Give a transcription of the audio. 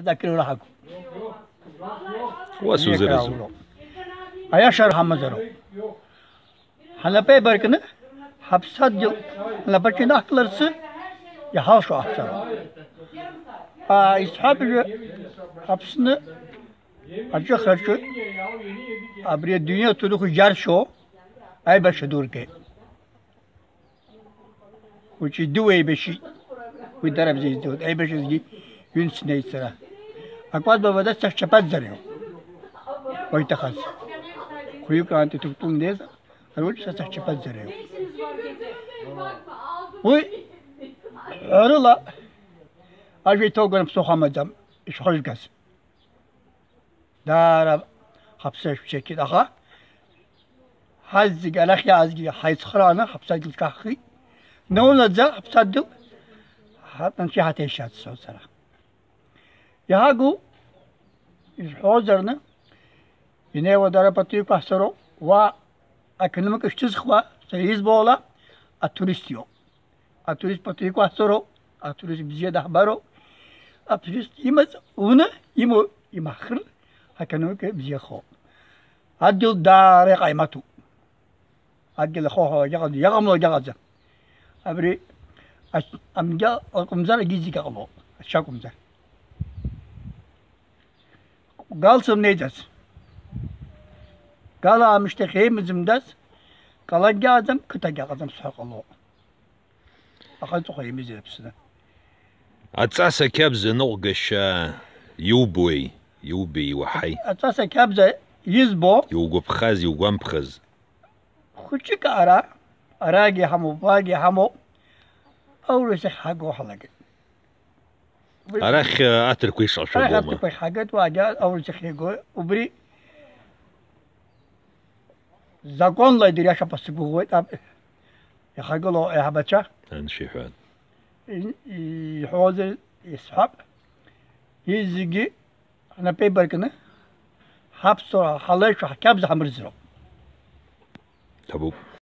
كذاكر ولا حكو وسوزرزو أيا شر همزرو هلا بيبركنا حبسات جو هلا بچين أكلرس يهاشو أحسن إسحاب حبسنا أرجع خرجوا أبري الدنيا تدخل جارشو أي بشدور كه وشي دوي بشي ويدرب زي دود أي بشي يونس نيسرا أقوال بابا سشبات زريو ويتخاز خيو كانت تكتون ديزا أقول سشبات زريو وي أرلا أجي توقن بسوخا مدام إيش خرج قاس دار حبسة بشكل أخا هزق الأخي عزقي حيث خرانا حبسة الكاخي نولا ذا حبسة دل نمشي حتى يشات الصوت صراحة يهاجو الحوزرنا ينهوا دربتي كسروا وأكلمك اشتزخوا سيز بولا التوريستيو التوريست بتوي كسروا التوريست بزيادة حبروا التوريست يمز ونا يمخر هكذا بزيخو أدل دار قيمته أدل خوه يغملو جغزة أبري أمجا القمزار جيزي كقبو الشاق قمزار قال سمنيدس قال أمشتخي مزمدس قال جازم كتا جازم سحق الله أخذت خي مزيد بسنا أتساسا كابز نغش يوبي وحي أتساسا كابز يزبو يوغو بخاز يوغوان بخاز خشك أراجي همو باجي همو أول شيء حاجة حلاقة أراخ أتركوي شاشة أراخ أتركوي حاجة واجد أول شيء يقول وبري زاكون لا يدري أشوف بس بقول أب يا حاجة لو يا بتشا أنشي حال يحوز يسحب يزيجي أنا بيبر كنا حبسه حلاش كابز حمرزرو تبو